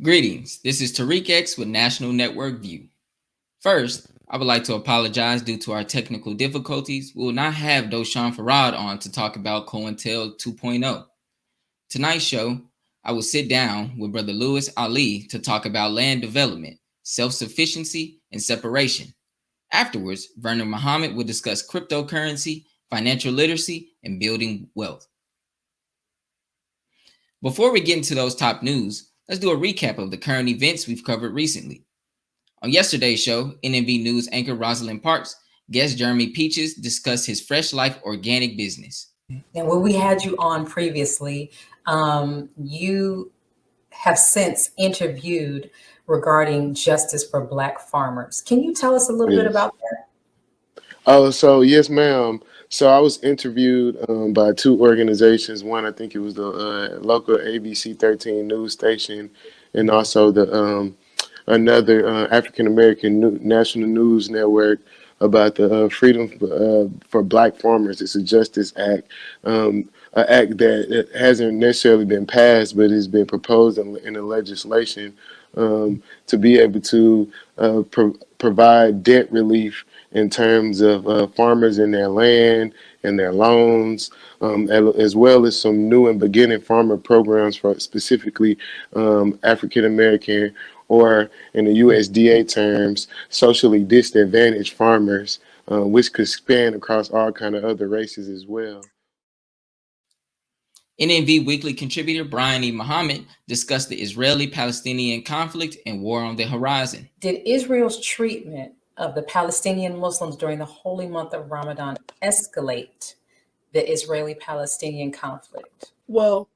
Greetings, this is Tariq X with National Network View. First, I would like to apologize due to our technical difficulties. We will not have Doshan Farad on to talk about Cointelpro 2.0. Tonight's show, I will sit down with Brother Louis Ali to talk about land development, self-sufficiency, and separation. Afterwards, Vernon Muhammad will discuss cryptocurrency, financial literacy, and building wealth. Before we get into those top news, let's do a recap of the current events we've covered recently. On yesterday's show, NNV News anchor Rosalind Parks, guest Jeremy Peaches discussed his Fresh Life organic business. And when we had you on previously, you have since interviewed regarding justice for Black farmers. Can you tell us a little bit about that? So yes, ma'am. So I was interviewed by two organizations. One, I think it was the local ABC 13 news station, and also the another African American national news network about the Freedom for Black Farmers. It's a Justice Act, an act that hasn't necessarily been passed, but has been proposed in the legislation to be able to provide debt relief in terms of farmers and their land and their loans, as well as some new and beginning farmer programs for specifically African American, or in the USDA terms, socially disadvantaged farmers, which could span across all kind of other races as well. NNV Weekly contributor Brian E. Muhammad discussed the Israeli-Palestinian conflict and war on the horizon. Did Israel's treatment of the Palestinian Muslims during the holy month of Ramadan escalate the Israeli-Palestinian conflict? Well,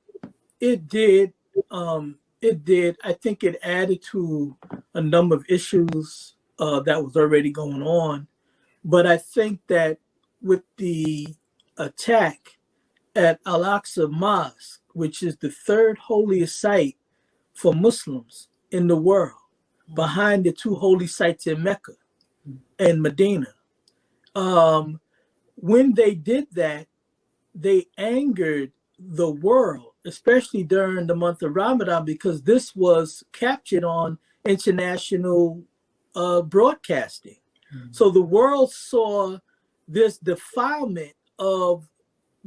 it did. It did. I think it added to a number of issues that was already going on. But I think that with the attack at Al-Aqsa Mosque, which is the third holiest site for Muslims in the world, behind the two holy sites in Mecca and Medina, when they did that, they angered the world, especially during the month of Ramadan, because this was captured on international broadcasting. So the world saw this defilement of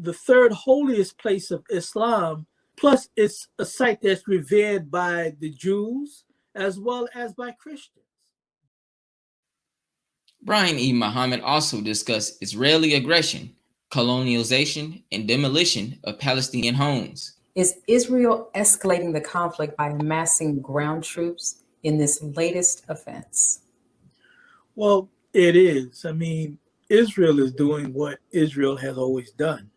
the third holiest place of Islam, plus it's a site that's revered by the Jews as well as by Christians. Brian E. Muhammad also discussed Israeli aggression, colonialization, and demolition of Palestinian homes. Is Israel escalating the conflict by amassing ground troops in this latest offense? Well, it is. I mean, Israel is doing what Israel has always done.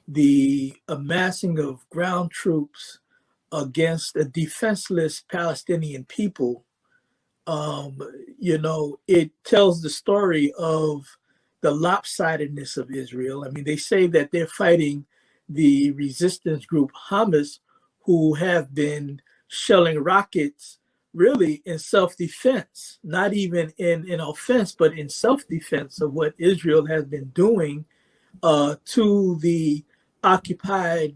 The amassing of ground troops against a defenseless Palestinian people, it tells the story of the lopsidedness of Israel. I mean, they say that they're fighting the resistance group Hamas, who have been shelling rockets really in self-defense, not even in offense, but in self-defense of what Israel has been doing to the occupied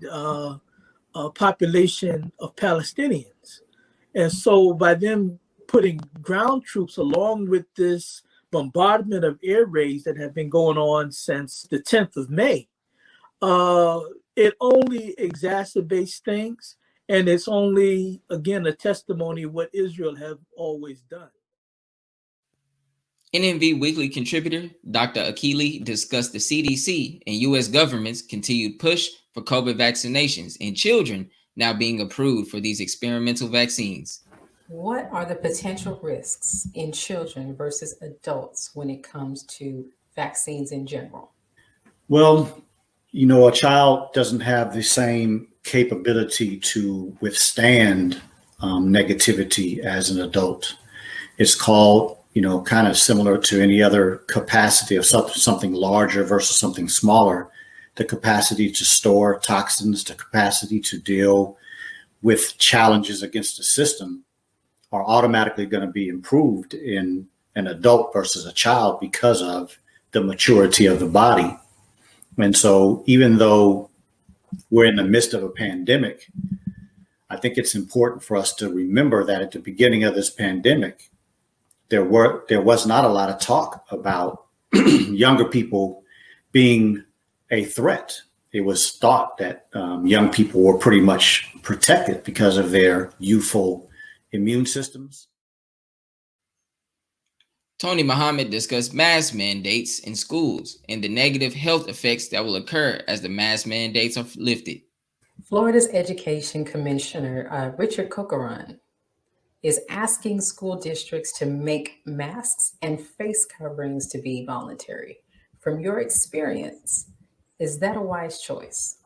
population of Palestinians. And so by them putting ground troops along with this bombardment of air raids that have been going on since the 10th of May, it only exacerbates things. And it's only, again, a testimony of what Israel have always done. NNV Weekly contributor Dr. Akili discussed the CDC and U.S. government's continued push for COVID vaccinations and children now being approved for these experimental vaccines. What are the potential risks in children versus adults when it comes to vaccines in general? Well, a child doesn't have the same capability to withstand negativity as an adult. It's called, kind of similar to any other capacity of something larger versus something smaller, the capacity to store toxins, the capacity to deal with challenges against the system are automatically going to be improved in an adult versus a child because of the maturity of the body. And so even though we're in the midst of a pandemic, I think it's important for us to remember that at the beginning of this pandemic, there was not a lot of talk about younger people being a threat. It was thought that young people were pretty much protected because of their youthful immune systems. Tony Muhammad discussed mask mandates in schools and the negative health effects that will occur as the mask mandates are lifted. Florida's Education Commissioner, Richard Cocaron, is asking school districts to make masks and face coverings to be voluntary. From your experience, is that a wise choice?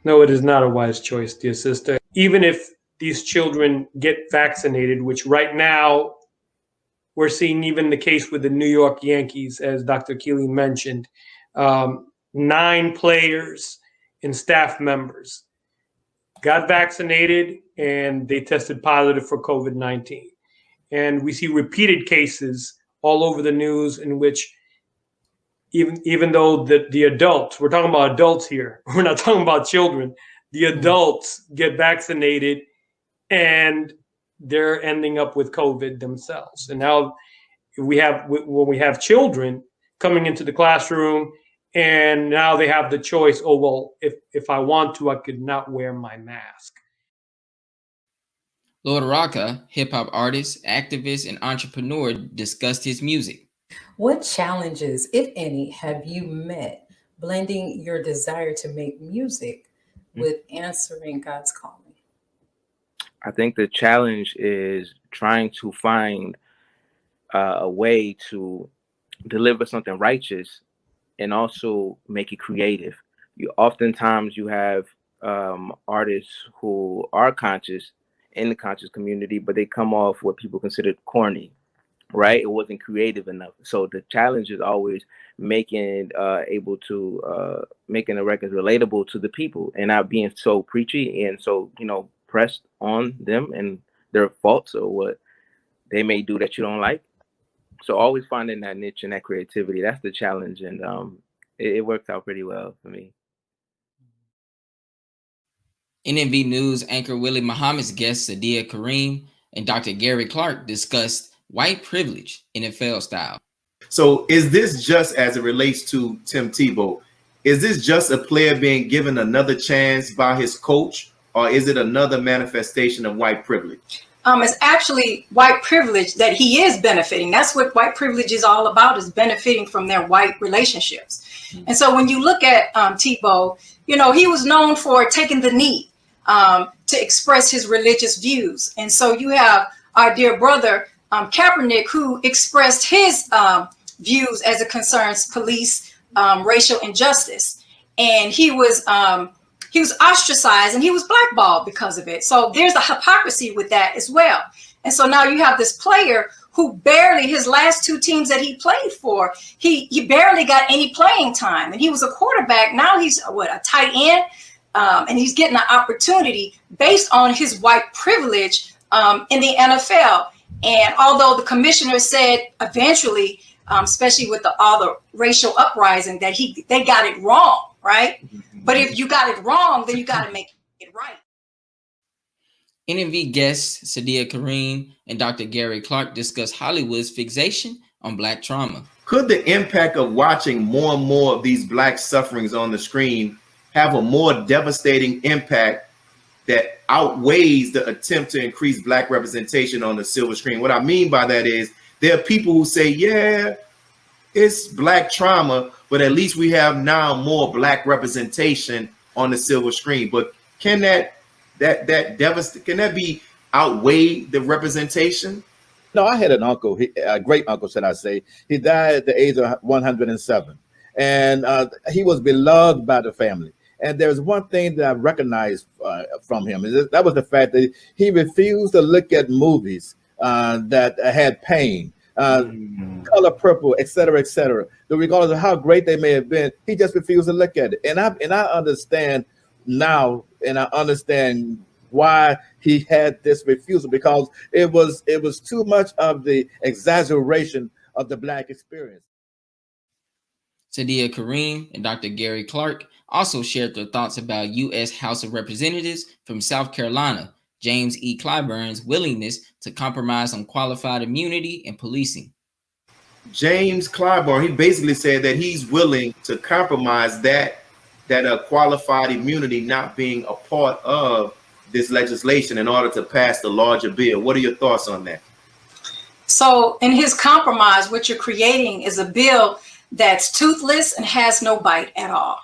No, it is not a wise choice, dear sister. Even if these children get vaccinated, which right now we're seeing even the case with the New York Yankees, as Dr. Keeling mentioned, 9 players and staff members got vaccinated and they tested positive for COVID-19. And we see repeated cases all over the news in which even though the adults, we're talking about adults here, we're not talking about children, the adults get vaccinated and they're ending up with COVID themselves. And now when we have children coming into the classroom and now they have the choice, oh, well, if I want to, I could not wear my mask. Lord Rocca, hip-hop artist, activist, and entrepreneur, discussed his music. What challenges, if any, have you met blending your desire to make music with answering God's calling? I think the challenge is trying to find a way to deliver something righteous and also make it creative. Oftentimes you have artists who are conscious in the conscious community, but they come off what people consider corny, right? It wasn't creative enough. So the challenge is always making making the records relatable to the people and not being so preachy and so, pressed on them and their faults or what they may do that you don't like. So always finding that niche and that creativity, that's the challenge. And it worked out pretty well for me. NMV News anchor Willie Muhammad's guest Sadia Kareem and Dr. Gary Clark discussed white privilege, NFL style. So is this just as it relates to Tim Tebow? Is this just a player being given another chance by his coach, or is it another manifestation of white privilege? It's actually white privilege that he is benefiting. That's what white privilege is all about, is benefiting from their white relationships. And so when you look at Tebow, he was known for taking the knee to express his religious views. And so you have our dear brother, Kaepernick, who expressed his views as it concerns police, racial injustice. And he was ostracized and he was blackballed because of it. So there's a hypocrisy with that as well. And so now you have this player who barely, his last 2 teams that he played for, he barely got any playing time. And he was a quarterback. Now he's a tight end. And he's getting an opportunity based on his white privilege in the NFL. And although the commissioner said eventually, especially with all the racial uprising, that they got it wrong, right? But if you got it wrong, then you got to make it right. NMV guests Sadia Kareem and Dr. Gary Clark discussed Hollywood's fixation on Black trauma. Could the impact of watching more and more of these Black sufferings on the screen have a more devastating impact that outweighs the attempt to increase Black representation on the silver screen? What I mean by that is there are people who say, yeah, it's Black trauma, but at least we have now more Black representation on the silver screen. But can that be outweigh the representation? No, I had an uncle, a great uncle, should I say. He died at the age of 107, and he was beloved by the family. And there's one thing that I recognized from him, is that was the fact that he refused to look at movies that had pain, color purple, et cetera, regardless of how great they may have been. He just refused to look at it. And I understand now, and I understand why he had this refusal, because it was too much of the exaggeration of the Black experience. Sadia Kareem and Dr. Gary Clark also shared their thoughts about U.S. House of Representatives from South Carolina, James E. Clyburn's willingness to compromise on qualified immunity and policing. James Clyburn, he basically said that he's willing to compromise that qualified immunity not being a part of this legislation in order to pass the larger bill. What are your thoughts on that? So in his compromise, what you're creating is a bill that's toothless and has no bite at all.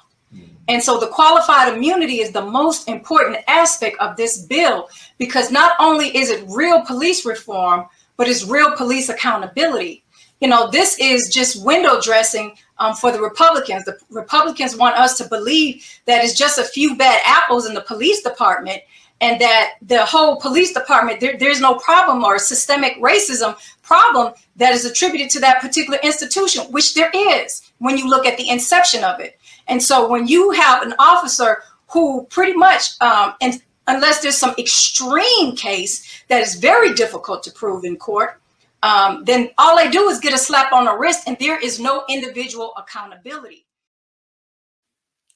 And so the qualified immunity is the most important aspect of this bill, because not only is it real police reform, but it's real police accountability. You know, this is just window dressing for the Republicans. The Republicans want us to believe that it's just a few bad apples in the police department, and that the whole police department, there's no problem or systemic racism problem that is attributed to that particular institution, which there is when you look at the inception of it. And so when you have an officer who pretty much, and unless there's some extreme case that is very difficult to prove in court, then all they do is get a slap on the wrist, and there is no individual accountability.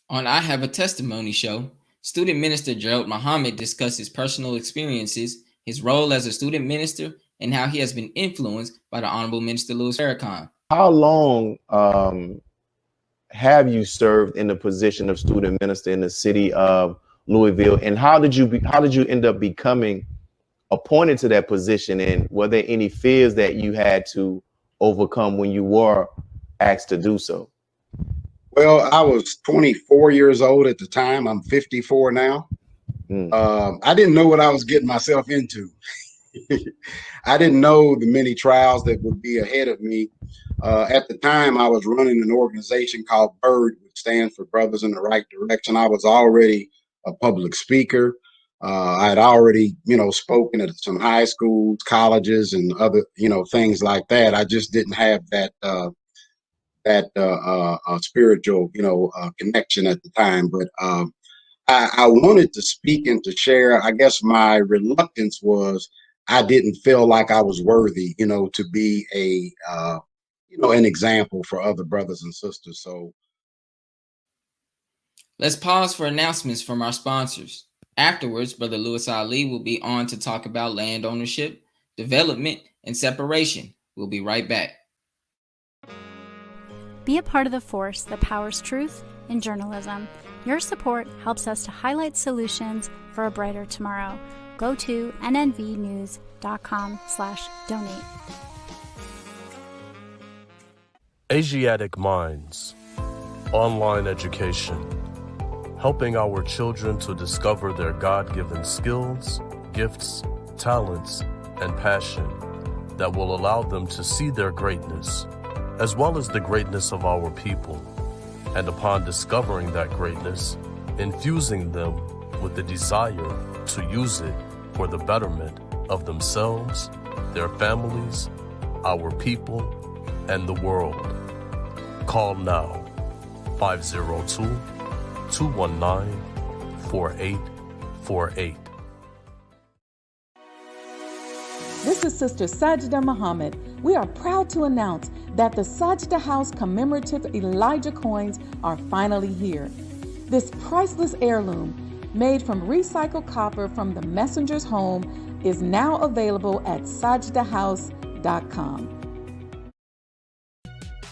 On I Have a Testimony show, student minister Vernon Muhammad discussed his personal experiences, his role as a student minister, and how he has been influenced by the Honorable Minister Louis Farrakhan. How long have you served in the position of student minister in the city of Louisville, and how did you end up becoming appointed to that position, and were there any fears that you had to overcome when you were asked to do so? Well, I was 24 years old at the time. I'm 54 now. I didn't know what I was getting myself into. I didn't know the many trials that would be ahead of me. At the time, I was running an organization called BIRD, which stands for Brothers in the Right Direction. I was already a public speaker. I had already, spoken at some high schools, colleges, and other, things like that. I just didn't have that spiritual, connection at the time. But I wanted to speak and to share. I guess my reluctance was I didn't feel like I was worthy, to be an example for other brothers and sisters. So let's pause for announcements from our sponsors. Afterwards, Brother Louis Ali will be on to talk about land ownership, development, and separation. We'll be right back. Be a part of the force that powers truth in journalism. Your support helps us to highlight solutions for a brighter tomorrow. Go to nnvnews.com/donate. Asiatic Minds, online education, helping our children to discover their God-given skills, gifts, talents, and passion that will allow them to see their greatness, as well as the greatness of our people, and upon discovering that greatness, infusing them with the desire to use it for the betterment of themselves, their families, our people, and the world. Call now, 502-219-4848. This is Sister Sajda Muhammad. We are proud to announce that the Sajda House commemorative Elijah coins are finally here. This priceless heirloom, made from recycled copper from the messenger's home, is now available at sajdahouse.com.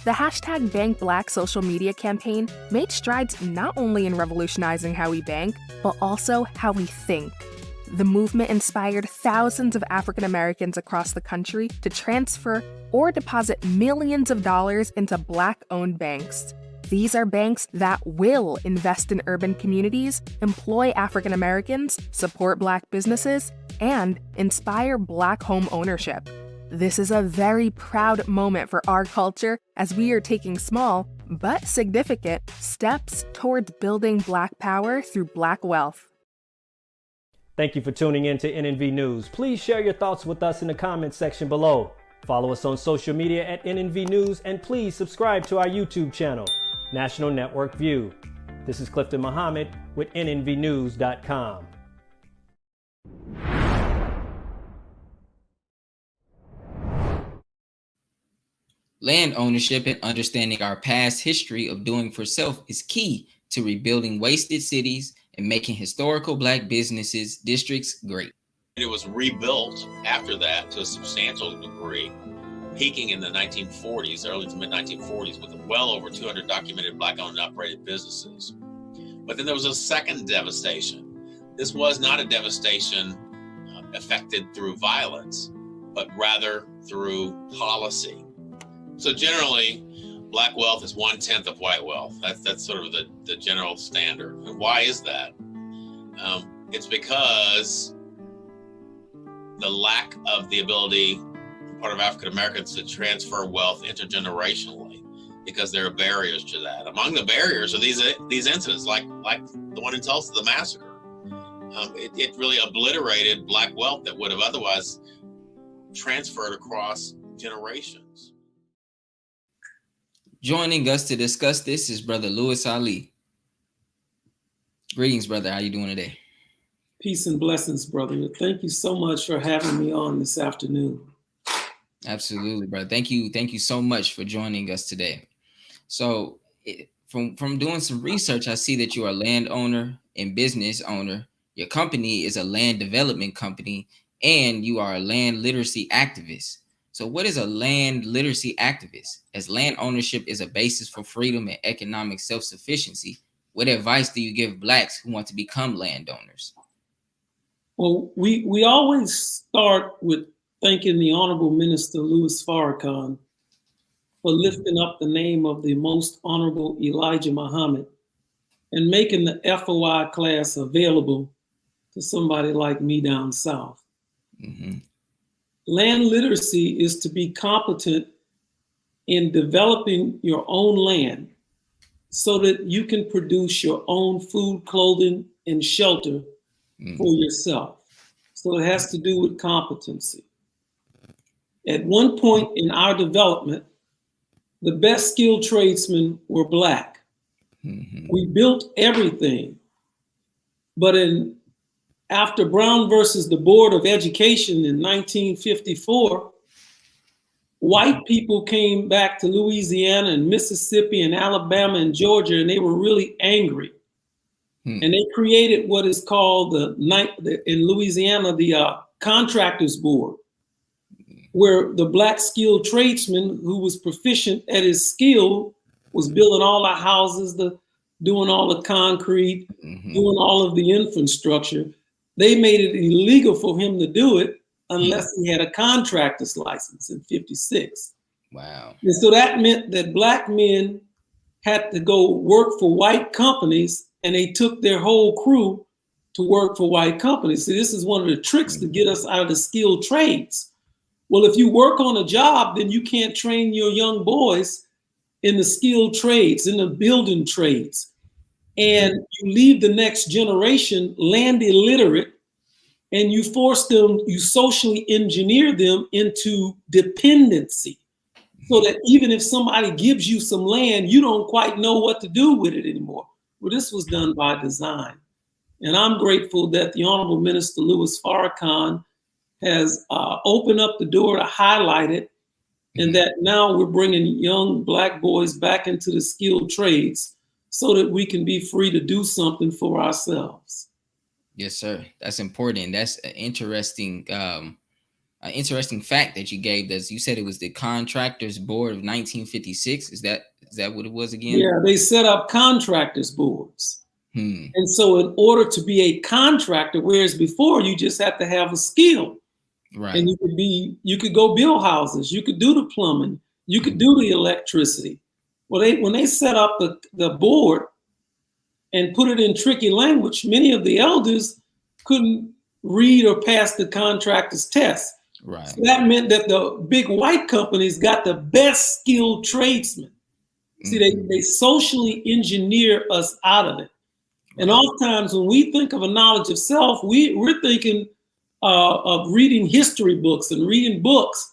The hashtag #BankBlack social media campaign made strides not only in revolutionizing how we bank, but also how we think. The movement inspired thousands of African Americans across the country to transfer or deposit millions of dollars into Black-owned banks. These are banks that will invest in urban communities, employ African Americans, support Black businesses, and inspire Black home ownership. This is a very proud moment for our culture as we are taking small but significant steps towards building Black power through Black wealth. Thank you for tuning in to NNV News. Please share your thoughts with us in the comments section below. Follow us on social media at NNV News, and please subscribe to our YouTube channel, National Network View. This is Clifton Muhammad with nnvnews.com. Land ownership and understanding our past history of doing for self is key to rebuilding wasted cities and making historical Black businesses districts great. It was rebuilt after that to a substantial degree, peaking in the 1940s, early to mid 1940s, with well over 200 documented Black-owned and operated businesses. But then there was a second devastation. This was not a devastation affected through violence, but rather through policy. So generally, Black wealth is 1/10 of white wealth. That's sort of the general standard. And why is that? It's because the lack of the ability on part of African Americans to transfer wealth intergenerationally, because there are barriers to that. Among the barriers are these incidents, like the one in Tulsa, the massacre. It really obliterated Black wealth that would have otherwise transferred across generations. Joining us to discuss this is Brother Louis Ali. Greetings, brother. How you doing today? Peace and blessings, brother. Thank you so much for having me on this afternoon. Absolutely, brother. Thank you so much for joining us today. So from doing some research, I see that you are a landowner and business owner. Your company is a land development company, and you are a land literacy activist. So what is a land literacy activist? As land ownership is a basis for freedom and economic self-sufficiency, what advice do you give Blacks who want to become landowners? Well, we always start with thanking the Honorable Minister Louis Farrakhan for lifting up the name of the Most Honorable Elijah Muhammad and making the FOI class available to somebody like me down south. Mm-hmm. Land literacy is to be competent in developing your own land so that you can produce your own food, clothing, and shelter for yourself. So it has to do with competency. At one point in our development, the best skilled tradesmen were Black. Mm-hmm. We built everything. But after Brown versus the Board of Education in 1954, white people came back to Louisiana and Mississippi and Alabama and Georgia, and they were really angry. And they created what is called in Louisiana, the Contractors Board, where the Black skilled tradesman who was proficient at his skill was building all the houses, doing all the concrete, doing all of the infrastructure. They made it illegal for him to do it unless he had a contractor's license in 56. Wow. And so that meant that Black men had to go work for white companies, and they took their whole crew to work for white companies. See, this is one of the tricks to get us out of the skilled trades. Well, if you work on a job, then you can't train your young boys in the skilled trades, in the building trades. And you leave the next generation land illiterate, and you force them, you socially engineer them into dependency, so that even if somebody gives you some land, you don't quite know what to do with it anymore. Well, this was done by design. And I'm grateful that the Honorable Minister Louis Farrakhan has opened up the door to highlight it, and that now we're bringing young Black boys back into the skilled trades so that we can be free to do something for ourselves. Yes, sir. That's important. That's an interesting fact that you gave us. You said it was the Contractors Board of 1956. Is that what it was again? Yeah, they set up contractors boards. And so in order to be a contractor, whereas before you just had to have a skill, right? And you could go build houses, you could do the plumbing, you could do the electricity. Well, when they set up the board and put it in tricky language, many of the elders couldn't read or pass the contractor's test. Right. So that meant that the big white companies got the best skilled tradesmen. See, they socially engineer us out of it. And oftentimes when we think of a knowledge of self, we're thinking of reading history books and reading books.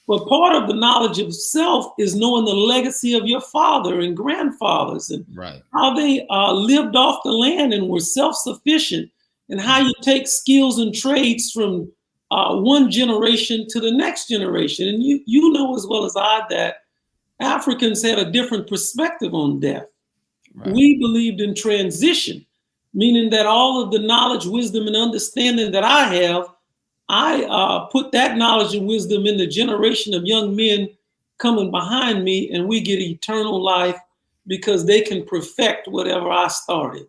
But part of the knowledge of self is knowing the legacy of your father and grandfathers and how they lived off the land and were self-sufficient, and how you take skills and trades from one generation to the next generation. And you know as well as I that Africans had a different perspective on death. Right. We believed in transition, meaning that all of the knowledge, wisdom, and understanding that I have, I put that knowledge and wisdom in the generation of young men coming behind me, and we get eternal life because they can perfect whatever I started.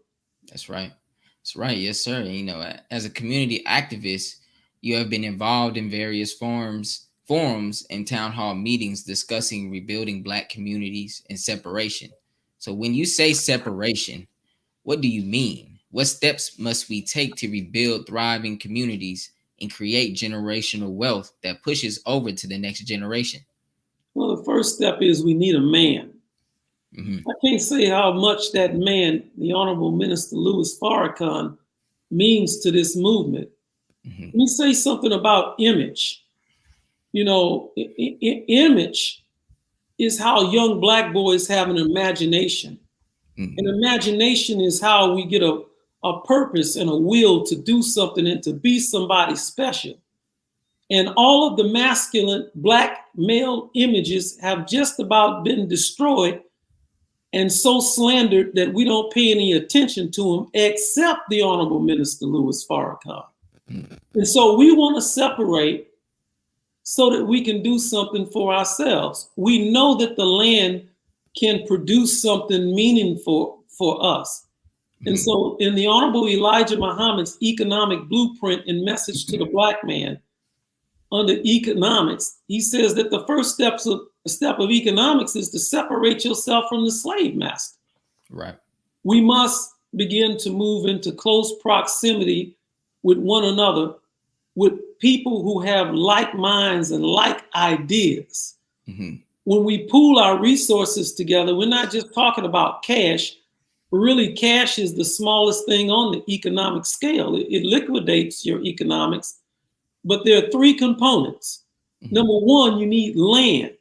That's right. That's right. Yes, sir. You know, as a community activist, you have been involved in various forums and town hall meetings discussing rebuilding Black communities and separation. So when you say separation, what do you mean? What steps must we take to rebuild thriving communities and create generational wealth that pushes over to the next generation? Well, the first step is we need a man. Mm-hmm. I can't say how much that man, the Honorable Minister Louis Farrakhan, means to this movement. Mm-hmm. Let me say something about image. You know, image is how young Black boys have an imagination. Mm-hmm. And imagination is how we get a purpose and a will to do something and to be somebody special. And all of the masculine Black male images have just about been destroyed and so slandered that we don't pay any attention to them, except the Honorable Minister Louis Farrakhan. Mm-hmm. And so we want to separate so that we can do something for ourselves. We know that the land can produce something meaningful for us. Mm-hmm. And so in the Honorable Elijah Muhammad's economic blueprint and message to the Black man, under economics, he says that the first step of economics is to separate yourself from the slave master. Right. We must begin to move into close proximity with one another, with people who have like minds and like ideas. Mm-hmm. When we pool our resources together, we're not just talking about cash. Really, cash is the smallest thing on the economic scale. It liquidates your economics. But there are three components. Mm-hmm. Number one, you need land.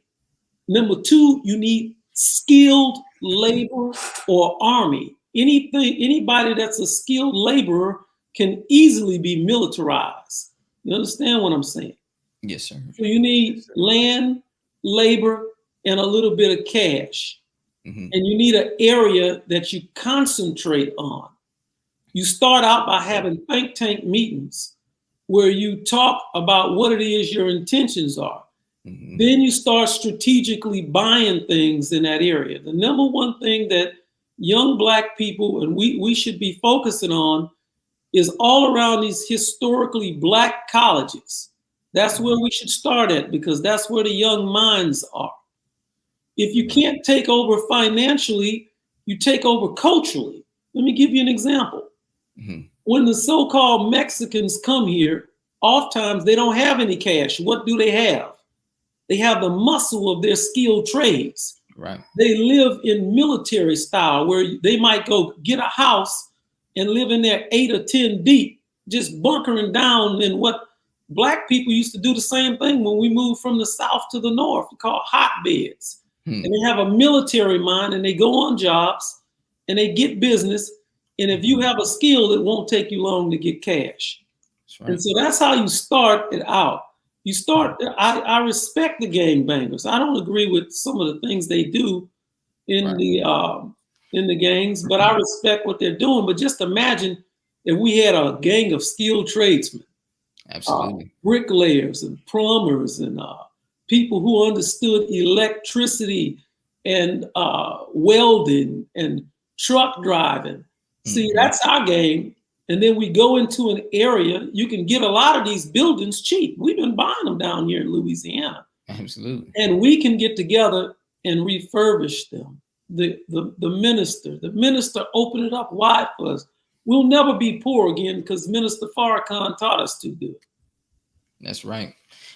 Number two, you need skilled labor or army. Anybody that's a skilled laborer can easily be militarized. You understand what I'm saying? Yes, sir. So you need land, labor, and a little bit of cash. Mm-hmm. And you need an area that you concentrate on. You start out by having think tank meetings where you talk about what it is your intentions are. Mm-hmm. Then you start strategically buying things in that area. The number one thing that young Black people, and we should be focusing on, is all around these historically Black colleges. That's where we should start at, because that's where the young minds are. If you can't take over financially, you take over culturally. Let me give you an example. Mm-hmm. When the so-called Mexicans come here, oftentimes they don't have any cash. What do they have? They have the muscle of their skilled trades. Right. They live in military style, where they might go get a house and live in there 8 or 10 deep, just bunkering down in what Black people used to do the same thing when we moved from the South to the North, called hotbeds. And they have a military mind, and they go on jobs and they get business. And if you have a skill, it won't take you long to get cash. Right. And so that's how you start it out. You start, I respect the gangbangers. I don't agree with some of the things they do in the gangs, but I respect what they're doing. But just imagine if we had a gang of skilled tradesmen, absolutely, bricklayers and plumbers and people who understood electricity and welding and truck driving. See, that's our game. And then we go into an area, you can get a lot of these buildings cheap. We've been buying them down here in Louisiana. Absolutely. And we can get together and refurbish them. The minister opened it up wide for us. We'll never be poor again because Minister Farrakhan taught us to do it. That's right.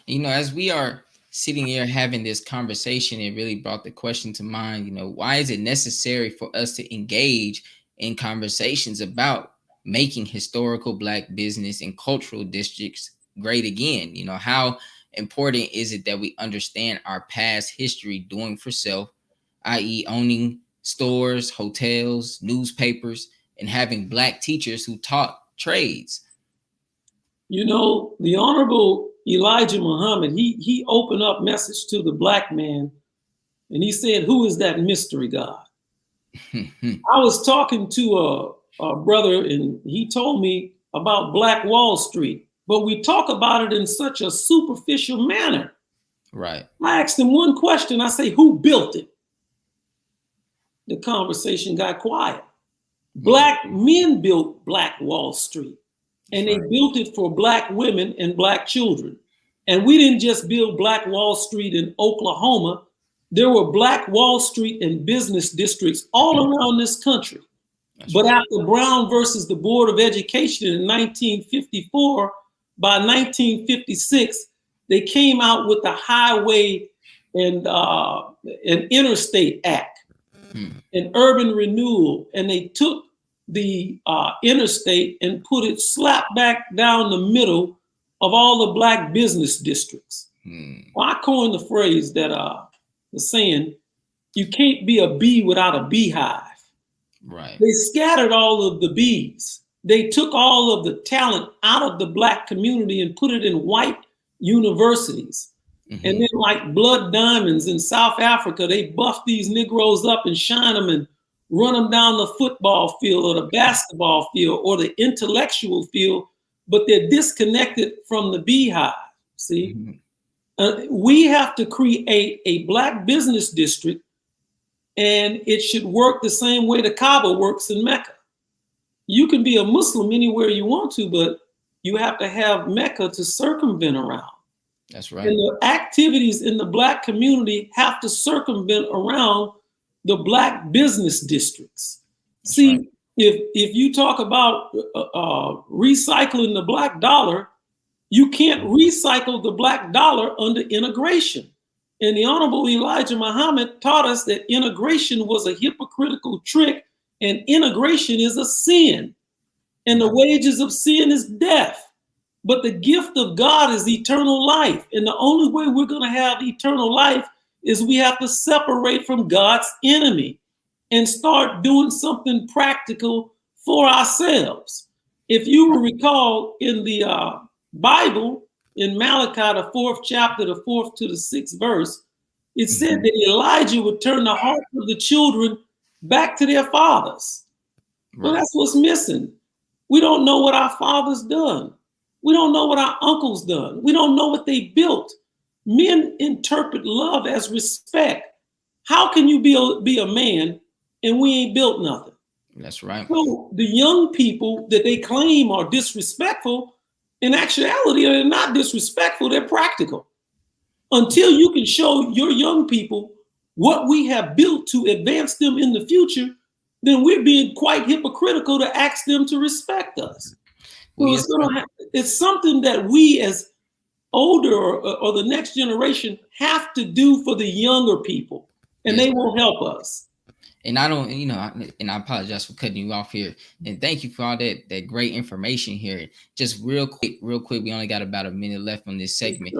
You know, as we are sitting here having this conversation, it really brought the question to mind, you know, why is it necessary for us to engage in conversations about making historical Black business and cultural districts great again? You know, how important is it that we understand our past history doing for self, i.e. owning stores, hotels, newspapers, and having Black teachers who taught trades? You know, the Honorable Elijah Muhammad, he opened up message to the Black man And he said, who is that mystery God? I was talking to a brother, and he told me about Black Wall Street, but we talk about it in such a superficial manner. Right. I asked him one question. I say, who built it? The conversation got quiet. Black men built Black Wall Street, and they built it for Black women and Black children. And we didn't just build Black Wall Street in Oklahoma. There were Black Wall Street and business districts all around this country. But after Brown versus the Board of Education in 1954, by 1956, they came out with the Highway and Interstate Act and Urban Renewal, and they took the interstate and put it slap back down the middle of all the Black business districts. Well, I coined the phrase that the saying, you can't be a bee without a beehive. Right. They scattered all of the bees. They took all of the talent out of the Black community and put it in white universities. And then like blood diamonds in South Africa, they buff these Negroes up and shine them and run them down the football field or the basketball field or the intellectual field, but they're disconnected from the beehive, see? We have to create a Black business district, and it should work the same way the Kaaba works in Mecca. You can be a Muslim anywhere you want to, but you have to have Mecca to circumvent around. That's right. And the activities in the Black community have to circumvent around the Black business districts. That's See, right. if you talk about recycling the Black dollar, you can't recycle the Black dollar under integration. And the Honorable Elijah Muhammad taught us that integration was a hypocritical trick, and integration is a sin. And the wages of sin is death. But the gift of God is eternal life. And the only way we're going to have eternal life is we have to separate from God's enemy and start doing something practical for ourselves. If you will recall in the Bible, in Malachi, the 4th chapter, the 4th to the 6th verse, it said that Elijah would turn the hearts of the children back to their fathers. Well, that's what's missing. We don't know what our fathers done. We don't know what our uncles done. We don't know what they built. Men interpret love as respect. How can you be a man and we ain't built nothing? That's right. So the young people that they claim are disrespectful, in actuality, they're not disrespectful, they're practical. Until you can show your young people what we have built to advance them in the future, then we're being quite hypocritical to ask them to respect us. Well, it's something that we as older or the next generation have to do for the younger people, and they won't help us. And I don't, and I apologize for cutting you off here. And thank you for all that great information here. Just real quick, we only got about a minute left on this segment.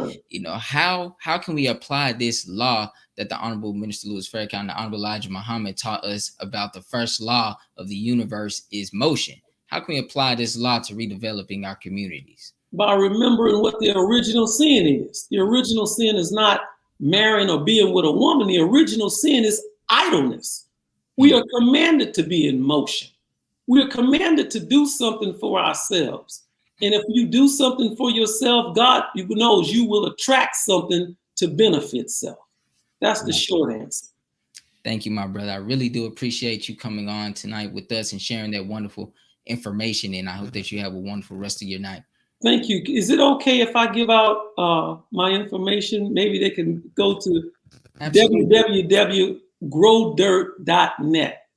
How can we apply this law that the Honorable Minister Louis Farrakhan and the Honorable Elijah Muhammad taught us about the first law of the universe is motion? How can we apply this law to redeveloping our communities? By remembering what the original sin is. The original sin is not marrying or being with a woman. The original sin is idleness. We are commanded to be in motion. We are commanded to do something for ourselves. And if you do something for yourself, God knows you will attract something to benefit self. That's the short answer. Thank you, my brother. I really do appreciate you coming on tonight with us and sharing that wonderful information. And I hope that you have a wonderful rest of your night. Thank you. Is it okay if I give out my information? Maybe they can go to www.growdirt.net.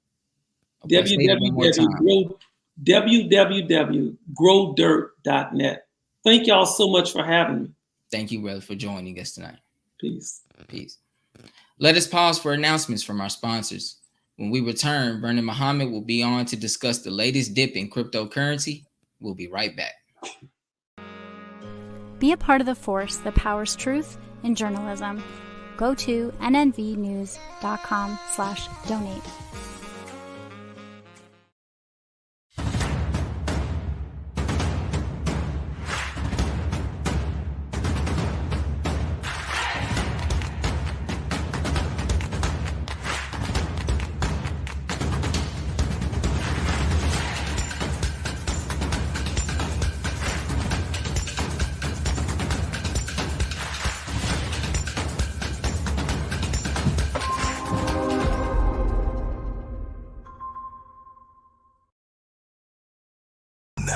www.growdirt.net. Thank y'all so much for having me. Thank you, brother, for joining us tonight. Peace. Peace. Let us pause for announcements from our sponsors. When we return, Vernon Muhammad will be on to discuss the latest dip in cryptocurrency. We'll be right back. Be a part of the force that powers truth in journalism. Go to nnvnews.com/donate.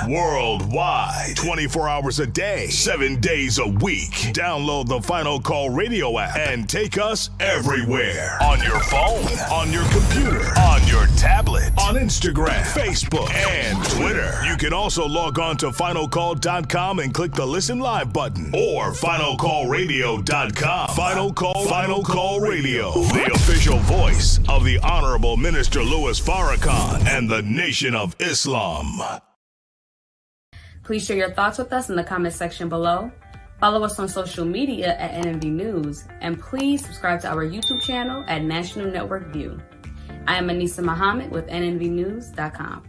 Worldwide, 24 hours a day, 7 days a week. Download the Final Call Radio app and take us everywhere. On your phone, on your computer, on your tablet, on Instagram, Facebook, and Twitter. You can also log on to finalcall.com and click the Listen Live button or finalcallradio.com. Final Call Radio, the official voice of the Honorable Minister Louis Farrakhan and the Nation of Islam. Please share your thoughts with us in the comment section below. Follow us on social media at NNV News, and please subscribe to our YouTube channel at National Network View. I am Anissa Muhammad with NNVnews.com.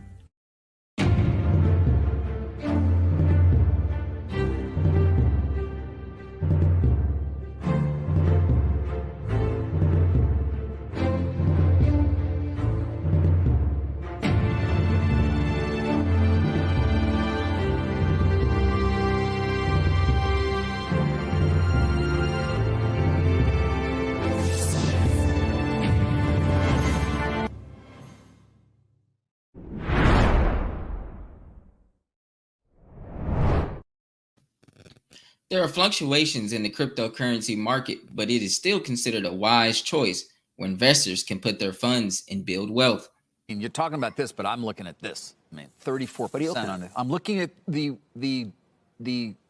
There are fluctuations in the cryptocurrency market, but it is still considered a wise choice where investors can put their funds and build wealth. And you're talking about this, but I'm looking at this. I mean, 34% on it. I'm looking at the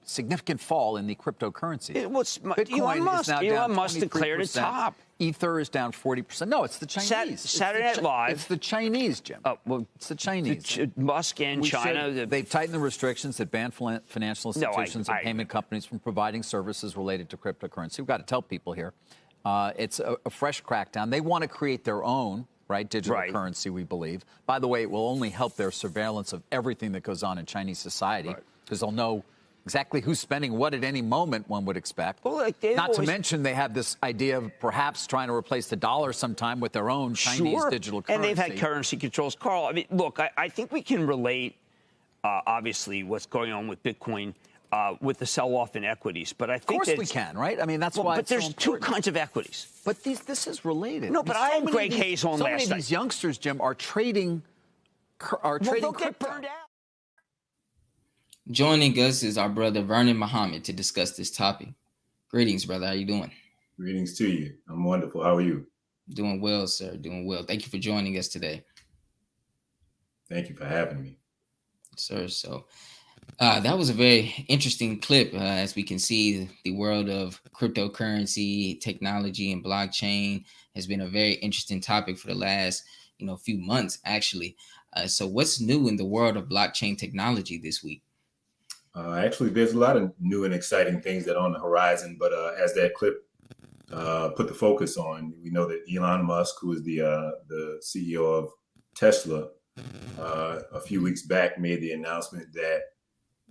significant fall in the cryptocurrency. Elon Musk declared a top. Ether is down 40%. No, it's the Chinese. Saturday Night Live. It's the Chinese, Jim. Oh, well, it's the Chinese. Musk and China. They've tightened the restrictions that ban financial institutions and payment companies from providing services related to cryptocurrency. We've got to tell people here. It's a fresh crackdown. They want to create their own digital currency, we believe. By the way, it will only help their surveillance of everything that goes on in Chinese society because they'll know exactly who's spending what at any moment, one would expect. Well, Not to mention they have this idea of perhaps trying to replace the dollar sometime with their own Chinese digital currency. And they've had currency controls. Carl, I mean, look, I think we can relate, obviously, what's going on with Bitcoin with the sell-off in equities. But I think of course we can, right? I mean, that's why. But there's two kinds of equities. But this is related. No, but I had Greg Hayes on last night. So many of these youngsters, Jim, are trading. They'll get burned out. Joining us is our brother Vernon Muhammad to discuss this topic. Greetings, brother. How you doing? Greetings to you. I'm wonderful. How are you? Doing well, sir. Doing well. Thank you for joining us today. Thank you for having me. Sir, so that was a very interesting clip. As we can see, the world of cryptocurrency, technology, and blockchain has been a very interesting topic for the last few months, actually. So what's new in the world of blockchain technology this week? Actually, there's a lot of new and exciting things that are on the horizon, but as that clip put the focus on, we know that Elon Musk, who is the CEO of Tesla, a few weeks back made the announcement that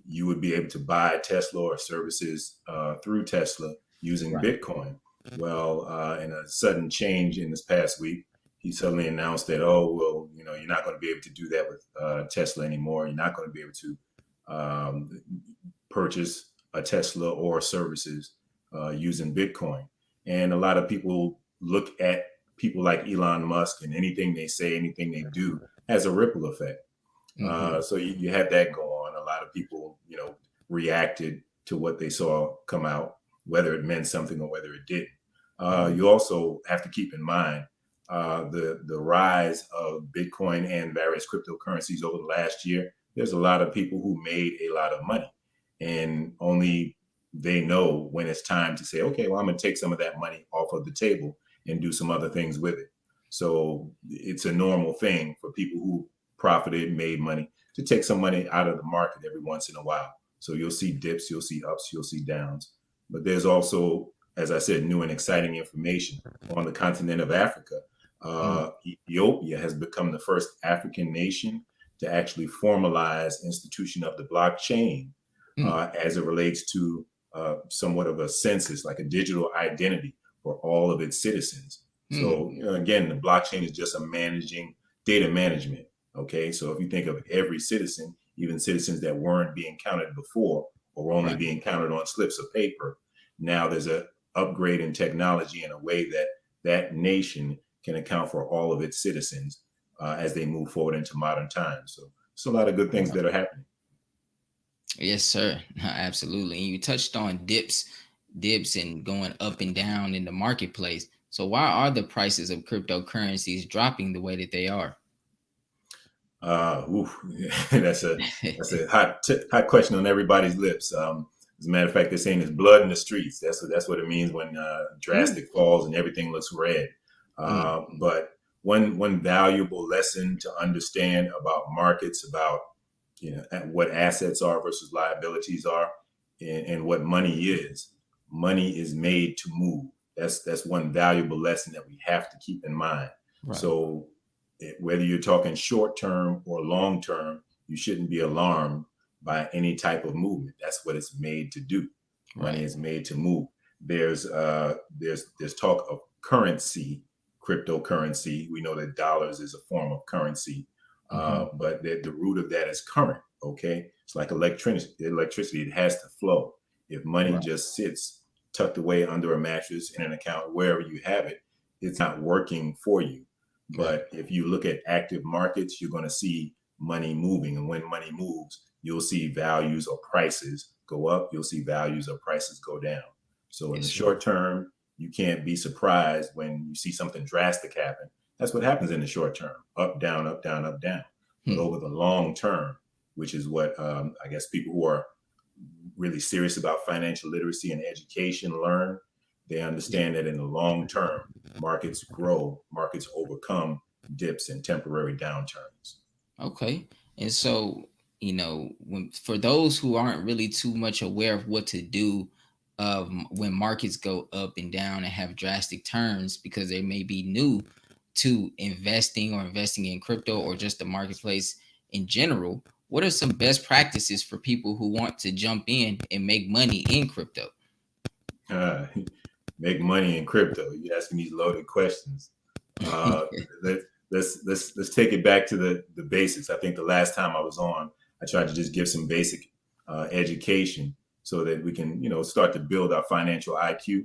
you would be able to buy Tesla or services through Tesla using Bitcoin. Well, in a sudden change in this past week, he suddenly announced that, you're not going to be able to do that with Tesla anymore. You're not going to be able to purchase a Tesla or services using Bitcoin. And a lot of people look at people like Elon Musk, and anything they say, anything they do has a ripple effect. So you had that go on. A lot of people, reacted to what they saw come out, whether it meant something or whether it didn't. You also have to keep in mind the rise of Bitcoin and various cryptocurrencies over the last year. There's a lot of people who made a lot of money, and only they know when it's time to say, okay, well, I'm going to take some of that money off of the table and do some other things with it. So it's a normal thing for people who profited, made money, to take some money out of the market every once in a while. So you'll see dips, you'll see ups, you'll see downs. But there's also, as I said, new and exciting information on the continent of Africa. Ethiopia has become the first African nation to actually formalize institution of the blockchain as it relates to somewhat of a census, like a digital identity for all of its citizens. So again, the blockchain is just managing data management. Okay, so if you think of every citizen, even citizens that weren't being counted before or were only being counted on slips of paper, now there's an upgrade in technology in a way that that nation can account for all of its citizens as they move forward into modern times. So it's a lot of good things that are happening. Yes, sir. Absolutely. And you touched on dips and going up and down in the marketplace. So why are the prices of cryptocurrencies dropping the way that they are? That's a hot question on everybody's lips. As a matter of fact, they're saying there's blood in the streets. That's what it means when drastic falls and everything looks red. But one valuable lesson to understand about markets, about what assets are versus liabilities are, and what money is. Money is made to move. That's one valuable lesson that we have to keep in mind. Right. So whether you're talking short term or long term, you shouldn't be alarmed by any type of movement. That's what it's made to do. Money is made to move. There's talk of currency, cryptocurrency. We know that dollars is a form of currency, but the root of that is current. Okay, it's like electricity. It has to flow. If money just sits tucked away under a mattress in an account, wherever you have it, it's not working for you. But if you look at active markets, you're going to see money moving. And when money moves, you'll see values or prices go up. You'll see values or prices go down. So in the short term, you can't be surprised when you see something drastic happen. That's what happens in the short term. Up, down, up, down, up, down. But over the long term, which is what I guess people who are really serious about financial literacy and education learn, they understand that in the long term, markets grow, markets overcome dips and temporary downturns. Okay. And so, for those who aren't really too much aware of what to do when markets go up and down and have drastic turns, because they may be new to investing in crypto or just the marketplace in general, what are some best practices for people who want to jump in and make money in crypto? Make money in crypto. You're asking these loaded questions. Let's take it back to the basics. I think the last time I was on, I tried to just give some basic education so that we can, start to build our financial IQ.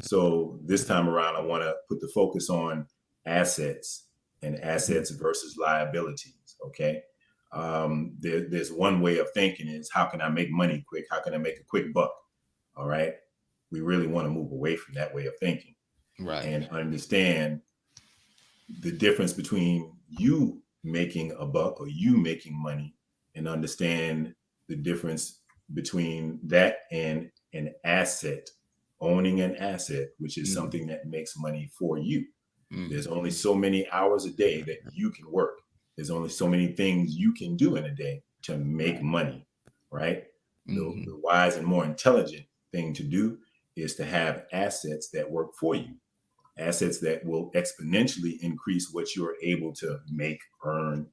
So this time around, I want to put the focus on assets and assets versus liabilities. Okay. There's one way of thinking is, how can I make money quick? How can I make a quick buck? All right. We really want to move away from that way of thinking, right? And understand the difference between you making a buck or you making money, and understand the difference between that and an asset, owning an asset, which is something that makes money for you. There's only so many hours a day that you can work. There's only so many things you can do in a day to make money, right? The wise and more intelligent thing to do is to have assets that work for you, assets that will exponentially increase what you're able to make, earn,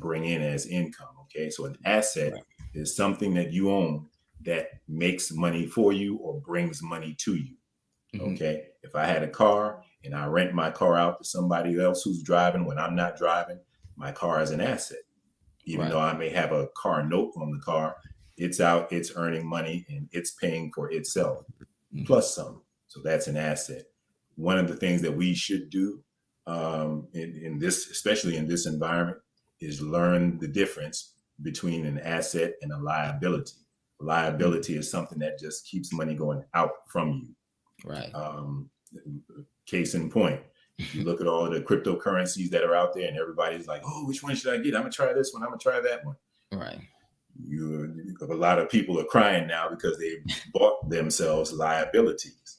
bring in as income. Okay, so an asset is something that you own that makes money for you or brings money to you. Okay, if I had a car and I rent my car out to somebody else who's driving when I'm not driving, my car is an asset. Even though I may have a car note on the car, it's out, it's earning money, and it's paying for itself plus some. So that's an asset. One of the things that we should do in this, especially in this environment, is learn the difference between an asset and a liability. A liability is something that just keeps money going out from you. Right. Case in point, if you look at all the cryptocurrencies that are out there and everybody's like, oh, which one should I get? I'm gonna try this one. I'm gonna try that one. Right. A lot of people are crying now because they bought themselves liabilities.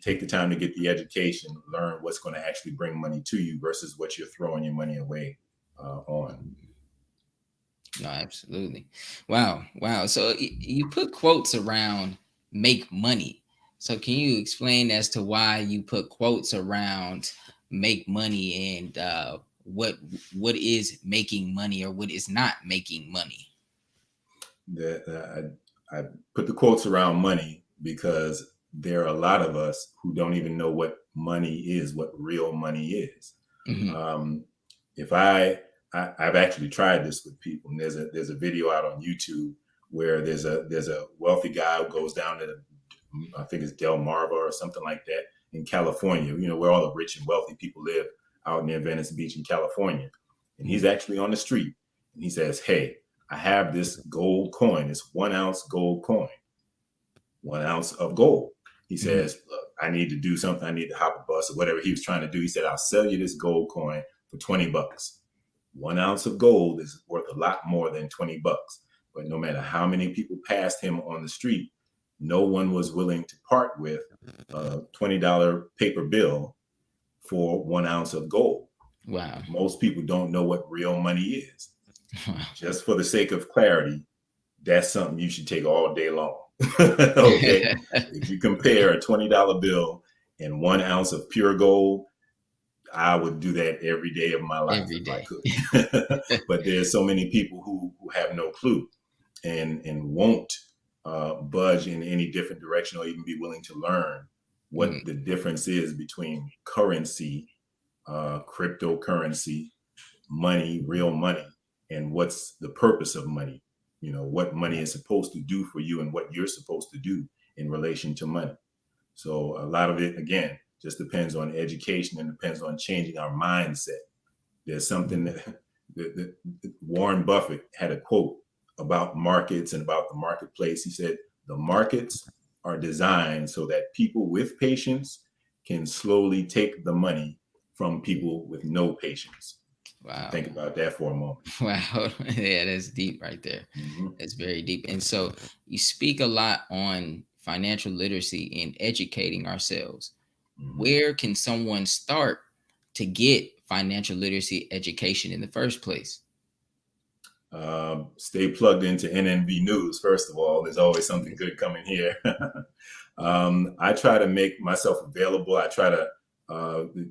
Take the time to get the education, learn what's going to actually bring money to you versus what you're throwing your money away on. No, absolutely. Wow. So you put quotes around make money. So can you explain as to why you put quotes around make money and what is making money or what is not making money? I put the quotes around money because there are a lot of us who don't even know what money is, what real money is. If I've actually tried this with people, and there's a video out on YouTube where there's a wealthy guy who goes down to I think it's Del Marva or something like that in California, where all the rich and wealthy people live out near Venice Beach in California. And he's actually on the street and he says, hey, I have this gold coin, this 1 ounce gold coin, 1 ounce of gold. He says, look, I need to do something. I need to hop a bus or whatever he was trying to do. He said, I'll sell you this gold coin for $20. 1 ounce of gold is worth a lot more than $20. But no matter how many people passed him on the street, no one was willing to part with a $20 paper bill for 1 ounce of gold. Wow. Most people don't know what real money is. Just for the sake of clarity, that's something you should take all day long. Okay. If you compare a $20 bill and 1 ounce of pure gold, I would do that every day of my life if I could. But there's so many people who have no clue and won't budge in any different direction or even be willing to learn what the difference is between currency, cryptocurrency, money, real money, and what's the purpose of money. You know, what money is supposed to do for you and what you're supposed to do in relation to money. So a lot of it, again, just depends on education and depends on changing our mindset. There's something that Warren Buffett had a quote about markets and about the marketplace. He said, the markets are designed so that people with patience can slowly take the money from people with no patience. Wow. Think about that for a moment. Wow. Yeah, that's deep right there. That's very deep. And so you speak a lot on financial literacy and educating ourselves. Where can someone start to get financial literacy education in the first place? Stay plugged into NNV News. First of all, there's always something good coming here. I try to make myself available. I try to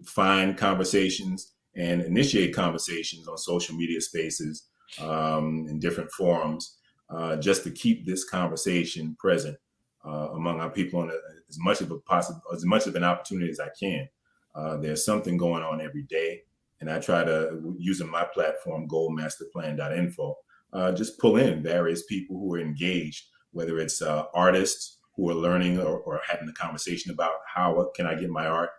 find conversations and initiate conversations on social media spaces in different forums, just to keep this conversation present among our people on as much of an opportunity as I can. There's something going on every day, and I try to, using my platform, goldmasterplan.info, just pull in various people who are engaged, whether it's artists who are learning or having a conversation about how can I get my art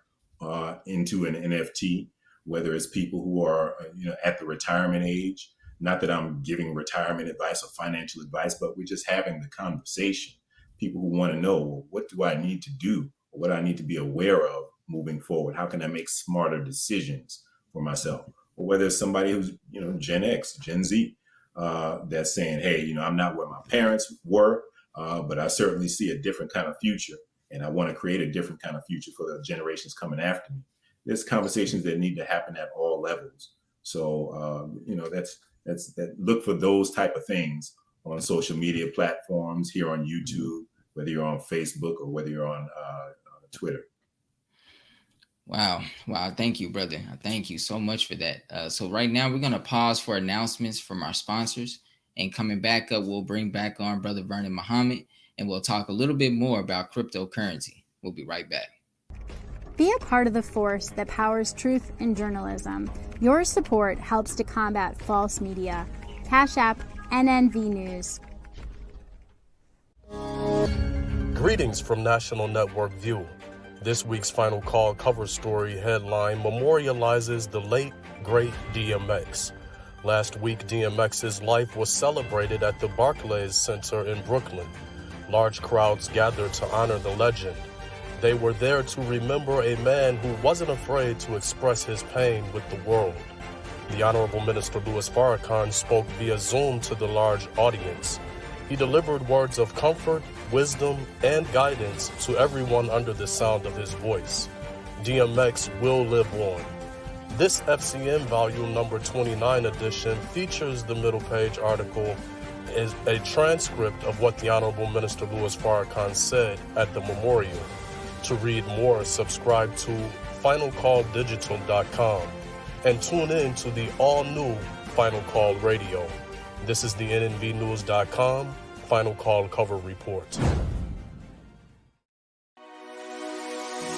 into an NFT, whether it's people who are at the retirement age. Not that I'm giving retirement advice or financial advice, but we're just having the conversation. People who want to know, well, what do I need to do? Or what I need to be aware of moving forward? How can I make smarter decisions for myself? Or whether it's somebody who's, Gen X, Gen Z, that's saying, hey, I'm not where my parents were, but I certainly see a different kind of future. And I want to create a different kind of future for the generations coming after me. There's conversations that need to happen at all levels. So, look for those type of things on social media platforms, here on YouTube, whether you're on Facebook or whether you're on Twitter. Wow. Thank you, brother. Thank you so much for that. So right now we're going to pause for announcements from our sponsors, and coming back up, we'll bring back on Brother Vernon Muhammad, and we'll talk a little bit more about cryptocurrency. We'll be right back. Be a part of the force that powers truth in journalism. Your support helps to combat false media. Cash App NNV News. Greetings from National Network View. This week's Final Call cover story headline memorializes the late, great DMX. Last week, DMX's life was celebrated at the Barclays Center in Brooklyn. Large crowds gathered to honor the legend. They were there to remember a man who wasn't afraid to express his pain with the world. The Honorable Minister Louis Farrakhan spoke via Zoom to the large audience. He delivered words of comfort, wisdom, and guidance to everyone under the sound of his voice. DMX will live on. This FCM volume number 29 edition features the middle page article is a transcript of what the Honorable Minister Louis Farrakhan said at the memorial. To read more, subscribe to finalcalldigital.com and tune in to the all-new Final Call Radio. This is the NNVnews.com Final Call cover report.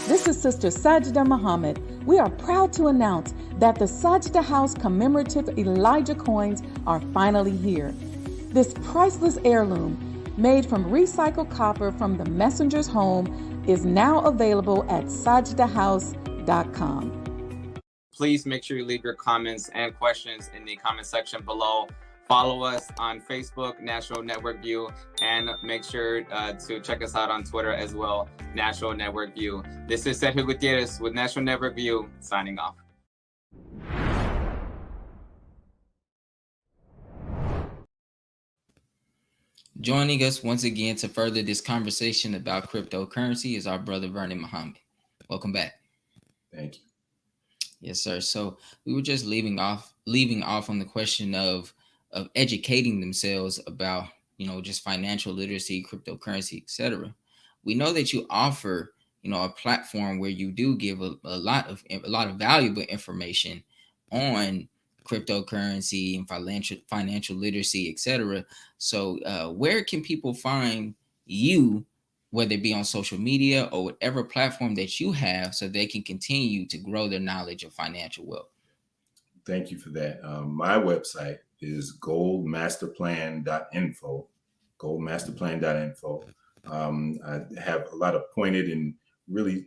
This is Sister Sajda Muhammad. We are proud to announce that the Sajda House commemorative Elijah coins are finally here. This priceless heirloom, made from recycled copper from the messenger's home, is now available at sajdahouse.com. Please make sure you leave your comments and questions in the comment section below. Follow us on Facebook, National Network View, and make sure to check us out on Twitter as well, National Network View. This is Sergio Gutierrez with National Network View, signing off. Joining us once again to further this conversation about cryptocurrency is our brother Vernon Muhammad. Welcome back. Thank you. Yes, sir. So we were just leaving off on the question of educating themselves about, just financial literacy, cryptocurrency, etc. We know that you offer, a platform where you do give a lot of valuable information on cryptocurrency and financial literacy, etc. So where can people find you, whether it be on social media or whatever platform that you have, so they can continue to grow their knowledge of financial wealth? Thank you for that. My website is goldmasterplan.info, goldmasterplan.info. I have a lot of pointed and really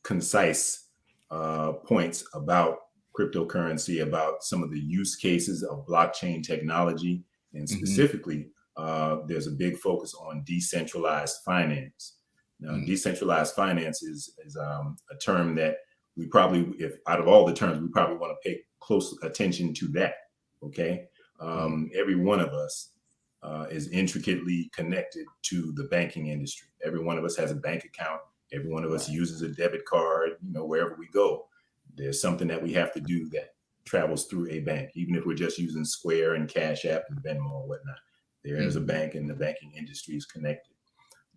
concise points about cryptocurrency, about some of the use cases of blockchain technology, and specifically, there's a big focus on decentralized finance. Now, decentralized finance is a term that we probably, if out of all the terms, we probably want to pay close attention to that. Okay, every one of us is intricately connected to the banking industry. Every one of us has a bank account. Every one of us uses a debit card. Wherever we go, there's something that we have to do that travels through a bank. Even if we're just using Square and Cash App and Venmo and whatnot, there is a bank, and the banking industry is connected.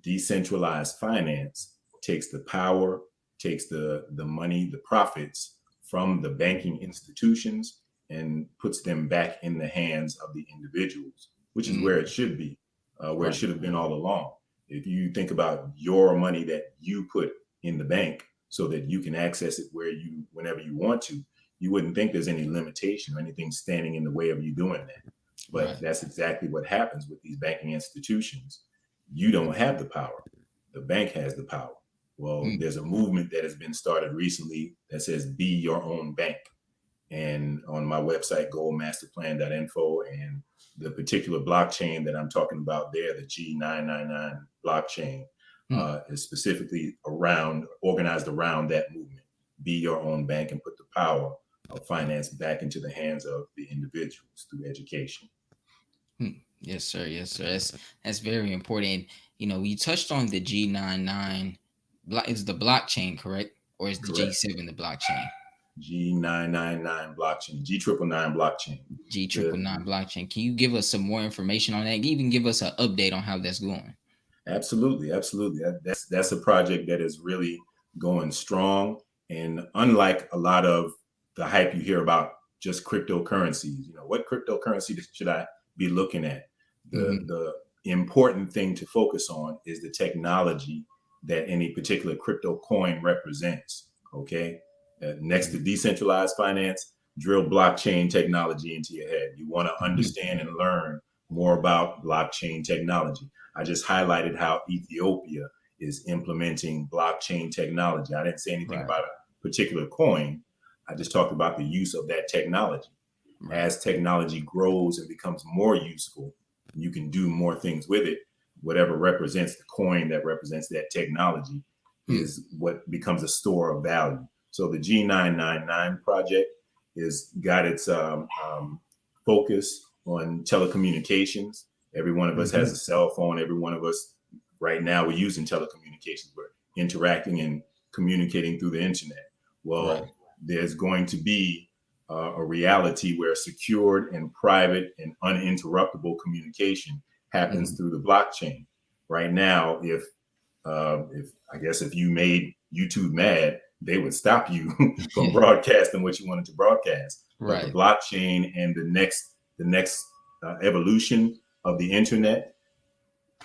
Decentralized finance takes the power, takes the money, the profits from the banking institutions, and puts them back in the hands of the individuals, which is where it should be, where it should have been all along. If you think about your money that you put in the bank so that you can access it whenever you want to, you wouldn't think there's any limitation or anything standing in the way of you doing that. But that's exactly what happens with these banking institutions. You don't have the power. The bank has the power. Well, there's a movement that has been started recently that says be your own bank. And on my website, goldmasterplan.info, and the particular blockchain that I'm talking about there, the G999 blockchain, is specifically organized around that movement. Be your own bank and put the power of finance back into the hands of the individuals through education. Yes, sir. Yes, sir. That's very important. You touched on the G99. Is the blockchain correct, or is the G7 the blockchain? G999 blockchain, G999 blockchain. G999 blockchain. Can you give us some more information on that? Even give us an update on how that's going. Absolutely. That's a project that is really going strong. And unlike a lot of the hype you hear about just cryptocurrencies, what cryptocurrency should I be looking at? The important thing to focus on is the technology that any particular crypto coin represents. Okay. Next to decentralized finance, drill blockchain technology into your head. You want to understand and learn more about blockchain technology. I just highlighted how Ethiopia is implementing blockchain technology. I didn't say anything about a particular coin. I just talked about the use of that technology. As technology grows and becomes more useful, you can do more things with it. Whatever represents the coin that represents that technology is what becomes a store of value. So the G999 project is got its focus on telecommunications. Every one of us has a cell phone. Every one of us right now, we're using telecommunications. We're interacting and communicating through the internet. Well, there's going to be a reality where secured and private and uninterruptible communication happens through the blockchain. Right now, if you made YouTube mad, they would stop you from broadcasting what you wanted to broadcast. But the blockchain and the next evolution of the internet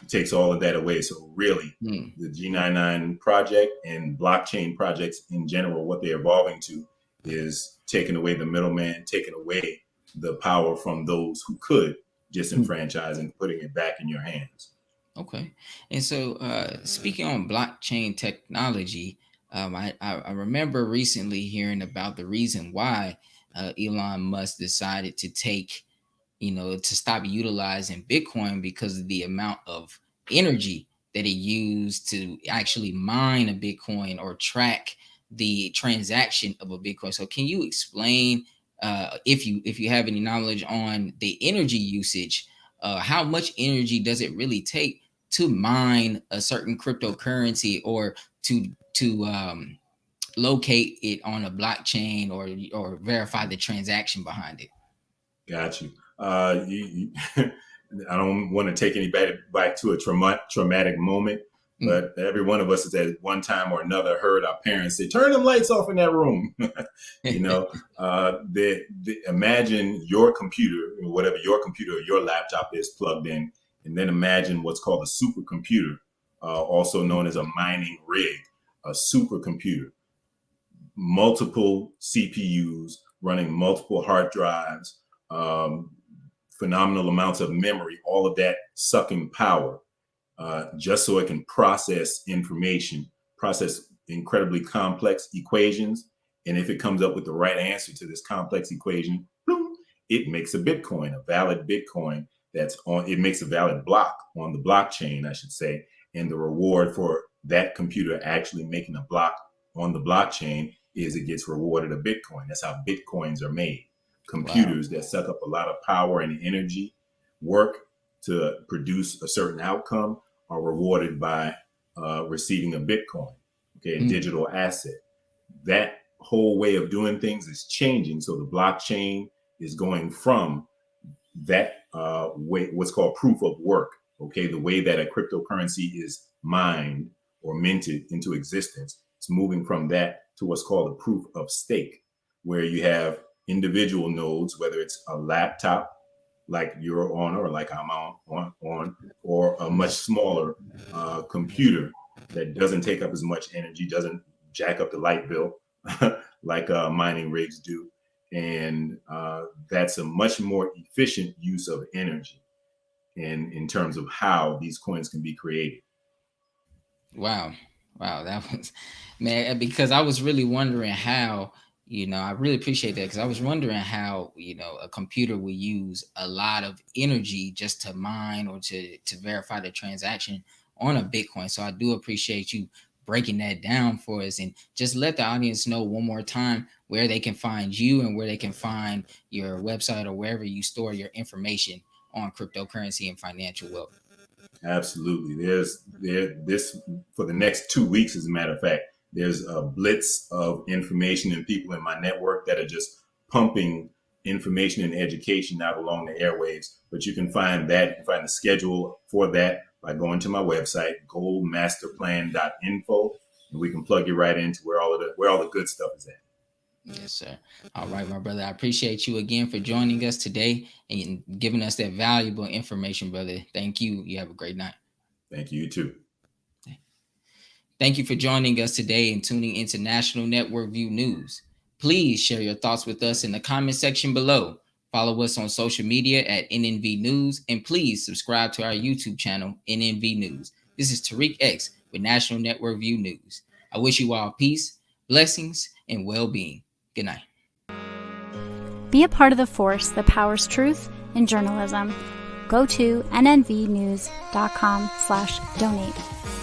takes all of that away. So really, the G99 project and blockchain projects in general, what they're evolving to is taking away the middleman, taking away the power from those who could disenfranchise and putting it back in your hands. Okay. And so speaking on blockchain technology, I remember recently hearing about the reason why Elon Musk decided to take to stop utilizing Bitcoin because of the amount of energy that it used to actually mine a Bitcoin or track the transaction of a Bitcoin. So can you explain, if you have any knowledge on the energy usage, how much energy does it really take to mine a certain cryptocurrency or to locate it on a blockchain or verify the transaction behind it? Got you. I don't want to take anybody back to a traumatic moment, but every one of us has at one time or another heard our parents say, "Turn them lights off in that room." Imagine your computer, whatever your computer or your laptop is plugged in, and then imagine what's called a supercomputer, also known as a mining rig, a supercomputer. Multiple CPUs running multiple hard drives, phenomenal amounts of memory, all of that sucking power, just so it can process information, process incredibly complex equations. And if it comes up with the right answer to this complex equation, it makes a Bitcoin, a valid Bitcoin it makes a valid block on the blockchain, I should say. And the reward for that computer actually making a block on the blockchain is it gets rewarded a Bitcoin. That's how Bitcoins are made. Computers that suck up a lot of power and energy, work to produce a certain outcome, are rewarded by receiving a Bitcoin, a digital asset. That whole way of doing things is changing. So the blockchain is going from that way, what's called proof of work, the way that a cryptocurrency is mined or minted into existence. It's moving from that to what's called a proof of stake, where you have individual nodes, whether it's a laptop like you're on or like I'm on, or a much smaller computer that doesn't take up as much energy, doesn't jack up the light bill like mining rigs do. And that's a much more efficient use of energy in terms of how these coins can be created. Wow, that was, man, because I was really wondering how, I really appreciate that, because I was wondering how, a computer would use a lot of energy just to mine or to verify the transaction on a Bitcoin. So I do appreciate you breaking that down for us, and just let the audience know one more time where they can find you and where they can find your website or wherever you store your information on cryptocurrency and financial wealth. Absolutely. There's this for the next 2 weeks, as a matter of fact. There's a blitz of information and people in my network that are just pumping information and education out along the airwaves. But you can find that, you can find the schedule for that by going to my website, goldmasterplan.info, and we can plug you right into where all the good stuff is at. Yes, sir. All right, my brother. I appreciate you again for joining us today and giving us that valuable information, brother. Thank you. You have a great night. Thank you. You too. Thank you for joining us today and tuning into National Network View News. Please share your thoughts with us in the comment section below. Follow us on social media at NNV News, and please subscribe to our YouTube channel, NNV News. This is Tariq X with National Network View News. I wish you all peace, blessings, and well-being. Good night. Be a part of the force that powers truth in journalism. Go to nnvnews.com/donate.